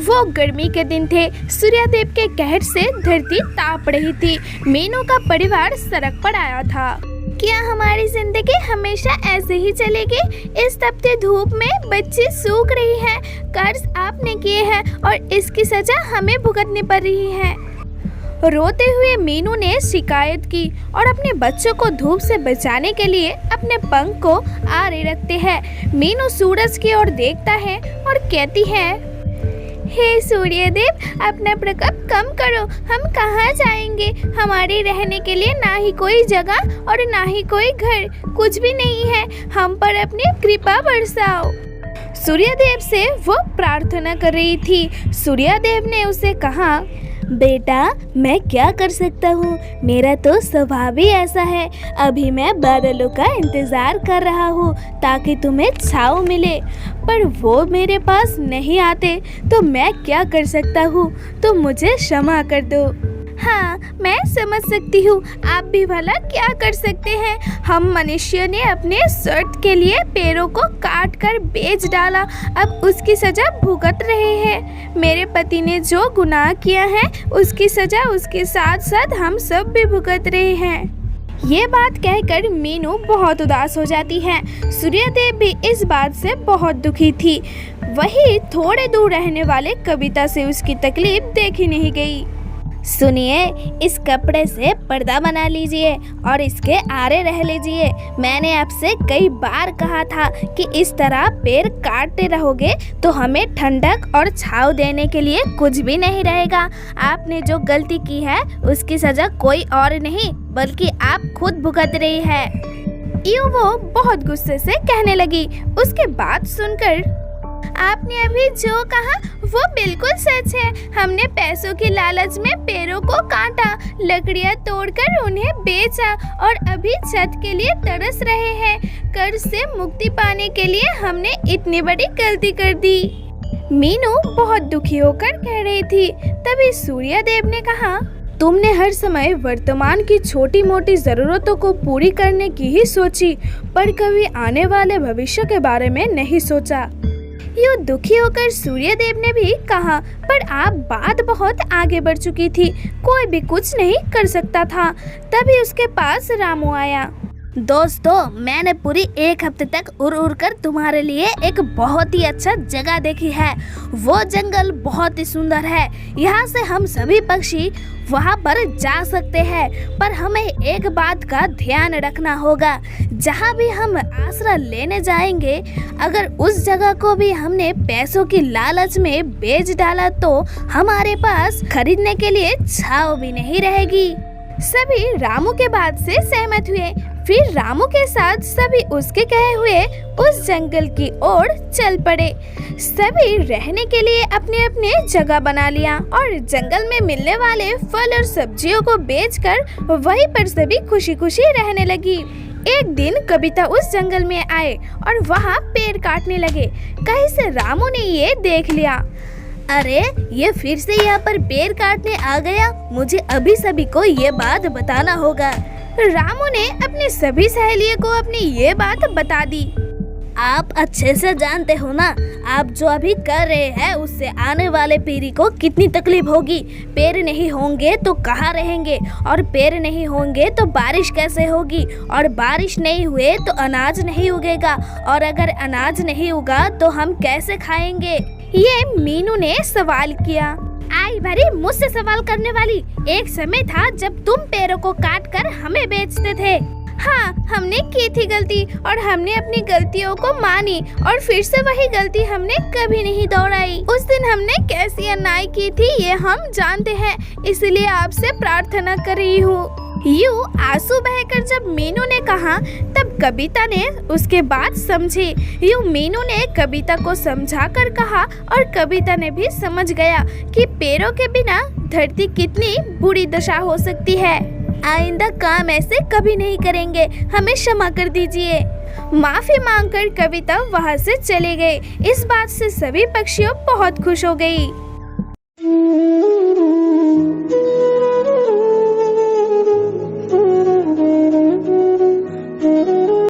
वो गर्मी के दिन थे। सूर्यदेव के कहर से धरती ताप रही थी। मीनू का परिवार सड़क पर आया था। क्या हमारी जिंदगी हमेशा ऐसे ही चलेगी? इस तपती धूप में बच्चे सूख रही हैं। कर्ज आपने किए हैं और इसकी सजा हमें भुगतनी पड़ रही है। रोते हुए मीनू ने शिकायत की और अपने बच्चों को धूप से बचाने के लिए अपने पंख को आड़े रखते हैं। मीनू सूरज की ओर देखता है और कहती है, हे सूर्यदेव, अपना प्रकोप कम करो। हम कहाँ जाएंगे? हमारे रहने के लिए ना ही कोई जगह और ना ही कोई घर, कुछ भी नहीं है। हम पर अपनी कृपा बरसाओ। सूर्यदेव से वो प्रार्थना कर रही थी। सूर्यदेव ने उसे कहा, बेटा, मैं क्या कर सकता हूँ? मेरा तो स्वभाव ही ऐसा है। अभी मैं बादलों का इंतज़ार कर रहा हूँ ताकि तुम्हें छाँव मिले, पर वो मेरे पास नहीं आते तो मैं क्या कर सकता हूँ? तो मुझे क्षमा कर दो। हाँ, मैं समझ सकती हूँ। आप भी भला क्या कर सकते हैं? हम मनुष्य ने अपने स्वार्थ के लिए पेड़ों को काट कर बेच डाला, अब उसकी सजा भुगत रहे हैं। मेरे पति ने जो गुनाह किया है उसकी सजा उसके साथ साथ हम सब भी भुगत रहे हैं। ये बात कहकर मीनू बहुत उदास हो जाती है। सूर्यदेव भी इस बात से बहुत दुखी थी। वही थोड़े दूर रहने वाले कविता से उसकी तकलीफ देखी नहीं गई। सुनिए, इस कपड़े से पर्दा बना लीजिए और इसके आरे रह लीजिए। मैंने आपसे कई बार कहा था कि इस तरह पेड़ काटते रहोगे तो हमें ठंडक और छांव देने के लिए कुछ भी नहीं रहेगा। आपने जो गलती की है उसकी सजा कोई और नहीं बल्कि आप खुद भुगत रही है। यूं वो बहुत गुस्से से कहने लगी। उसके बात सुनकर, आपने अभी जो कहा वो बिल्कुल सच है। हमने पैसों की लालच में पेड़ों को काटा, लकड़ियां तोड़कर उन्हें बेचा और अभी छत के लिए तरस रहे हैं। कर्ज से मुक्ति पाने के लिए हमने इतनी बड़ी गलती कर दी। मीनू बहुत दुखी होकर कह रही थी। तभी सूर्यदेव ने कहा, तुमने हर समय वर्तमान की छोटी मोटी जरूरतों को पूरी करने की ही सोची, पर कभी आने वाले भविष्य के बारे में नहीं सोचा। यूं दुखी होकर सूर्यदेव ने भी कहा, पर आप बात बहुत आगे बढ़ चुकी थी, कोई भी कुछ नहीं कर सकता था। तभी उसके पास रामू आया। दोस्तों, मैंने पूरी एक हफ्ते तक उड़ उड़ कर तुम्हारे लिए एक बहुत ही अच्छा जगह देखी है। वो जंगल बहुत ही सुंदर है। यहाँ से हम सभी पक्षी वहाँ पर जा सकते हैं, पर हमें एक बात का ध्यान रखना होगा। जहाँ भी हम आसरा लेने जाएंगे, अगर उस जगह को भी हमने पैसों की लालच में बेच डाला तो हमारे पास खरीदने के लिए छांव भी नहीं रहेगी। सभी रामू के बात से सहमत हुए। फिर रामू के साथ सभी उसके कहे हुए उस जंगल की ओर चल पड़े। सभी रहने के लिए अपने अपने जगह बना लिया और जंगल में मिलने वाले फल और सब्जियों को बेचकर वहीं पर सभी खुशी खुशी रहने लगी। एक दिन कविता उस जंगल में आए और वहाँ पेड़ काटने लगे। कहीं से रामू ने ये देख लिया। अरे, ये फिर से यहाँ पर पेड़ काटने आ गया। मुझे अभी सभी को ये बात बताना होगा। रामू ने अपनी सभी सहेलियों को अपनी ये बात बता दी। आप अच्छे से जानते हो ना, आप जो अभी कर रहे हैं उससे आने वाले पीढ़ी को कितनी तकलीफ होगी। पेड़ नहीं होंगे तो कहाँ रहेंगे, और पेड़ नहीं होंगे तो बारिश कैसे होगी, और बारिश नहीं हुए तो अनाज नहीं उगेगा, और अगर अनाज नहीं उगा तो हम कैसे खाएंगे। ये मीनू ने सवाल किया। आई भरी मुझसे सवाल करने वाली। एक समय था जब तुम पेड़ों को काट कर हमें बेचते थे। हाँ, हमने की थी गलती और हमने अपनी गलतियों को मानी और फिर से वही गलती हमने कभी नहीं दोहराई। उस दिन हमने कैसी अन्याय की थी ये हम जानते हैं, इसलिए आपसे प्रार्थना कर रही हूँ। यूं आंसू बहकर जब मीनू ने कहा तब कविता ने उसके बात समझी। यूं मीनू ने कविता को समझा कर कहा और कविता ने भी समझ गया कि पेड़ों के बिना धरती कितनी बुरी दशा हो सकती है। आइंदा काम ऐसे कभी नहीं करेंगे, हमें क्षमा कर दीजिए। माफी मांगकर कविता वहाँ से चले गए। इस बात से सभी पक्षियों बहुत खुश हो गई।